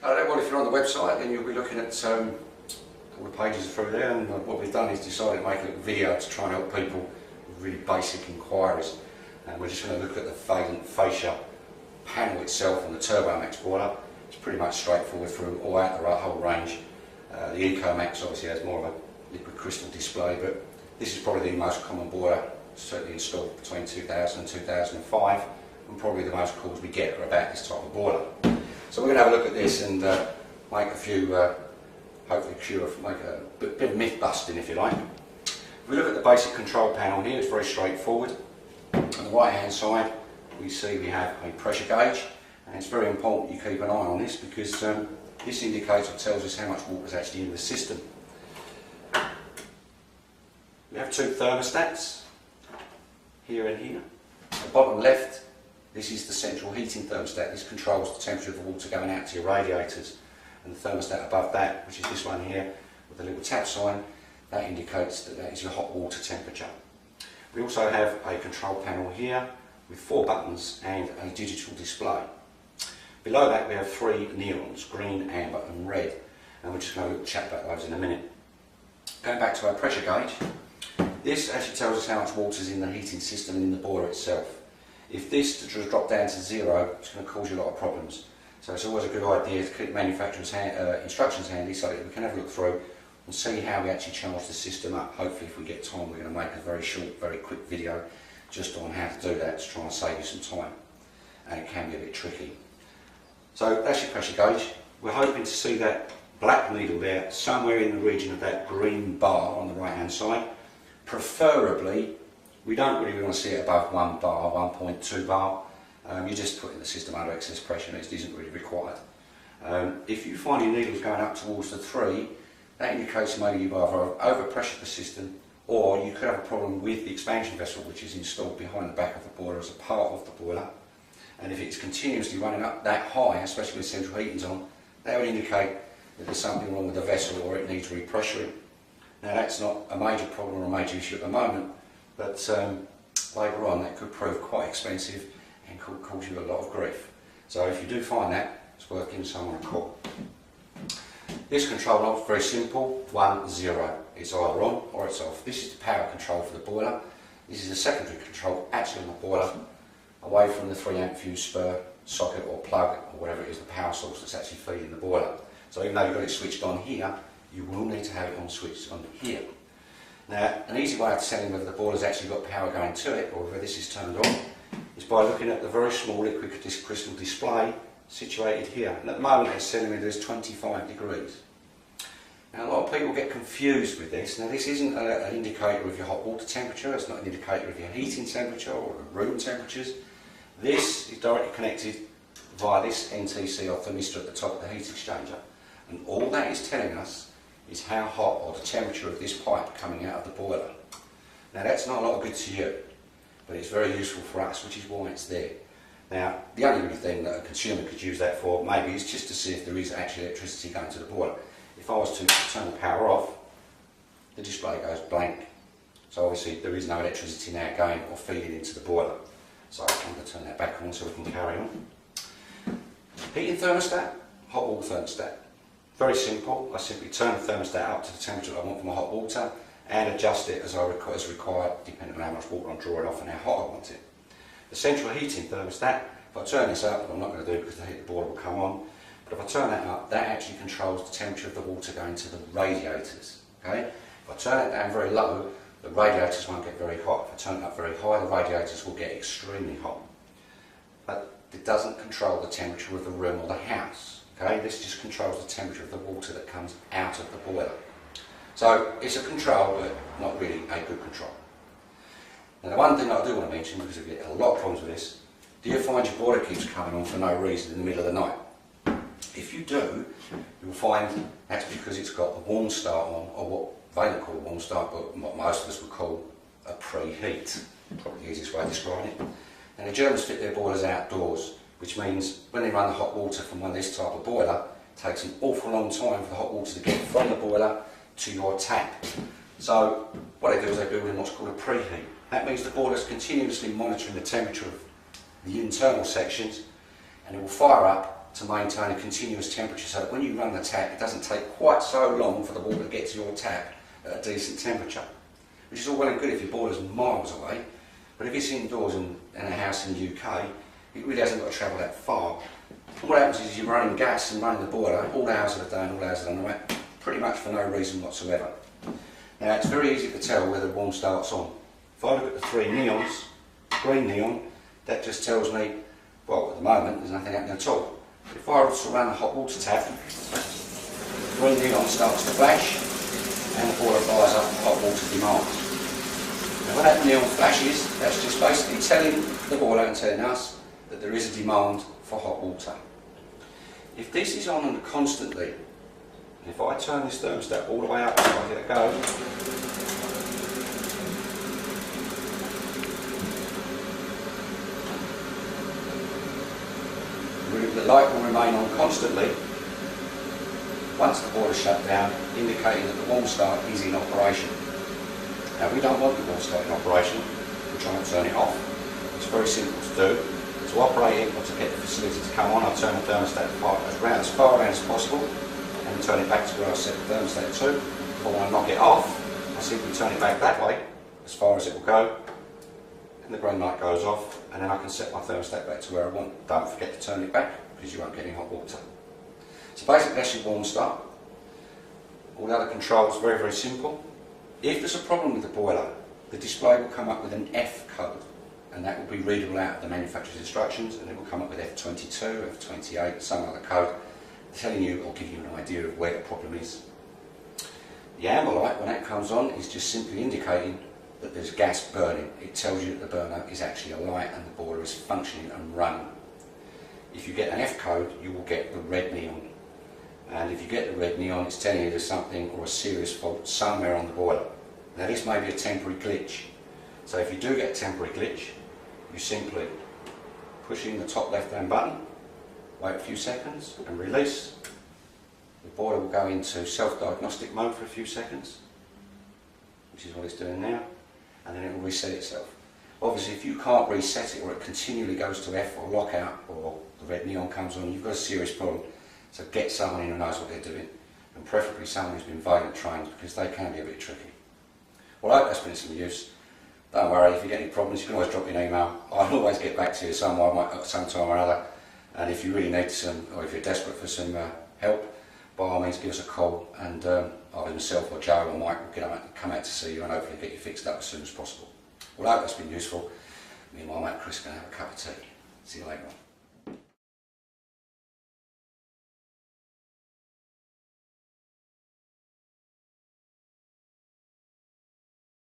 Well, if you're on the website, then you'll be looking at all the pages through there, and what we've done is decided to make a little video to try and help people with really basic inquiries. And we're just going to look at the fascia panel itself on the Turbomax boiler. It's pretty much straightforward through all out the whole range. The Ecomax obviously has more of a liquid crystal display, but this is probably the most common boiler, certainly installed between 2000 and 2005, and probably the most calls we get are about this type of boiler. So we're going to have a look at this and make a few, hopefully make a bit of myth busting, if you like. If we look at the basic control panel here, it's very straightforward. On the right hand side we see we have a pressure gauge, and it's very important you keep an eye on this because this indicator tells us how much water is actually in the system. We have two thermostats, here and here. At the bottom left, this is the central heating thermostat. This controls the temperature of the water going out to your radiators. And the thermostat above that, which is this one here, with the little tap sign, that indicates that that is your hot water temperature. We also have a control panel here with 4 buttons and a digital display. Below that we have 3 neons, green, amber and red, and we're just going to chat about those in a minute. Going back to our pressure gauge, this actually tells us how much water is in the heating system and in the boiler itself. If this drops down to 0, it's going to cause you a lot of problems. So it's always a good idea to keep manufacturers' instructions handy so that we can have a look through and see how we actually charge the system up. Hopefully if we get time we're going to make a very short, very quick video just on how to do that to try and save you some time. And it can be a bit tricky. So that's your pressure gauge. We're hoping to see that black needle there somewhere in the region of that green bar on the right hand side. Preferably, we don't really want to see it above 1 bar, 1.2 bar. You're just putting the system under excess pressure and it isn't really required. If you find your needles going up towards the 3, that indicates maybe you've either overpressured the system or you could have a problem with the expansion vessel which is installed behind the back of the boiler as a part of the boiler. And if it's continuously running up that high, especially when central heating's on, that would indicate that there's something wrong with the vessel or it needs repressuring. Now that's not a major problem or a major issue at the moment, but later on that could prove quite expensive and could cause you a lot of grief. So if you do find that, it's worth giving someone a call. This control knob is very simple, 1, 0. It's either on or it's off. This is the power control for the boiler. This is a secondary control actually on the boiler, away from the 3 amp fuse spur, socket or plug or whatever it is, the power source that's actually feeding the boiler. So even though you've got it switched on here, you will need to have it on switched on here. Now, an easy way of telling whether the boiler's actually got power going to it or whether this is turned on is by looking at the very small liquid crystal display situated here. And at the moment it's telling me there's 25 degrees. Now a lot of people get confused with this. Now this isn't an indicator of your hot water temperature, it's not an indicator of your heating temperature or room temperatures. This is directly connected via this NTC or thermistor at the top of the heat exchanger. And all that is telling us is how hot or the temperature of this pipe coming out of the boiler. Now that's not a lot of good to you, but it's very useful for us, which is why it's there. Now the only really thing that a consumer could use that for maybe is just to see if there is actually electricity going to the boiler. If I was to turn the power off, the display goes blank. So obviously there is no electricity now going or feeding into the boiler. So I'm going to turn that back on so we can carry on. Heating thermostat, hot water thermostat. Very simple. I simply turn the thermostat up to the temperature I want for my hot water and adjust it as required depending on how much water I'm drawing off and how hot I want it. The central heating thermostat, if I turn this up, I'm not going to do it because the boiler will come on, but if I turn that up, that actually controls the temperature of the water going to the radiators. Okay? If I turn it down very low, the radiators won't get very hot. If I turn it up very high, the radiators will get extremely hot. But it doesn't control the temperature of the room or the house. Okay? This just controls the temperature of the water that comes out of the boiler. So it's a control, but not really a good control. Now the one thing I do want to mention, because we get a lot of problems with this, do you find your boiler keeps coming on for no reason in the middle of the night? If you do, you'll find that's because it's got a warm start on, or what they would call a warm start, but what most of us would call a preheat. Probably the easiest way of describing it. And the Germans fit their boilers outdoors, which means when they run the hot water from one of this type of boiler, it takes an awful long time for the hot water to get from the boiler to your tap. So what they do is they build in what's called a preheat. That means the boiler is continuously monitoring the temperature of the internal sections, and it will fire up to maintain a continuous temperature so that when you run the tap, it doesn't take quite so long for the water to get to your tap at a decent temperature. Which is all well and good if your boiler's miles away, but if it's indoors in a house in the UK, it really hasn't got to travel that far. And what happens is you're running gas and running the boiler all hours of the day and all hours of the night, pretty much for no reason whatsoever. Now it's very easy to tell whether the warm start's on. If I look at the three neons, green neon, that just tells me, well, at the moment there's nothing happening at all. But if I also run the hot water tap, green neon starts to flash and the boiler fires up hot water demand. Now when that neon flashes, that's just basically telling the boiler and telling us that there is a demand for hot water. If this is on and constantly, if I turn this thermostat all the way up so I get a go, the light will remain on constantly once the boiler is shut down, indicating that the warm start is in operation. Now we don't want the warm start in operation, we're trying to turn it off. It's very simple to do. To operate it or to get the facility to come on, I turn the thermostat as far around as possible and then turn it back to where I set the thermostat to. Or when I knock it off, I simply turn it back that way as far as it will go, and the green light goes off, and then I can set my thermostat back to where I want. Don't forget to turn it back because you won't get any hot water. So basically that's your warm start. All the other controls very, very simple. If there's a problem with the boiler, the display will come up with an F code, and that will be readable out of the manufacturer's instructions, and it will come up with F22, F28, some other code telling you or giving you an idea of where the problem is. The amber light, when that comes on, is just simply indicating that there's gas burning. It tells you that the burner is actually alight and the boiler is functioning and running. If you get an F code, you will get the red neon. And if you get the red neon, it's telling you there's something or a serious fault somewhere on the boiler. Now this may be a temporary glitch. So if you do get a temporary glitch, you simply push in the top left hand button, wait a few seconds and release. The boiler will go into self-diagnostic mode for a few seconds, which is what it's doing now, and then it will reset itself. Obviously if you can't reset it or it continually goes to F or lockout or the red neon comes on, you've got a serious problem. So get someone in who knows what they're doing, and preferably someone who's been Vagrant trained, because they can be a bit tricky. Well, I hope that's been some use. Don't worry, if you get any problems you can always drop me an email. I'll always get back to you sometime or other, and if you really need some, or if you're desperate for some help, by all means give us a call, and either myself or Joe or Mike will come out to see you and hopefully get you fixed up as soon as possible. Well, I hope that's been useful. Me and my mate Chris are going to have a cup of tea. See you later on.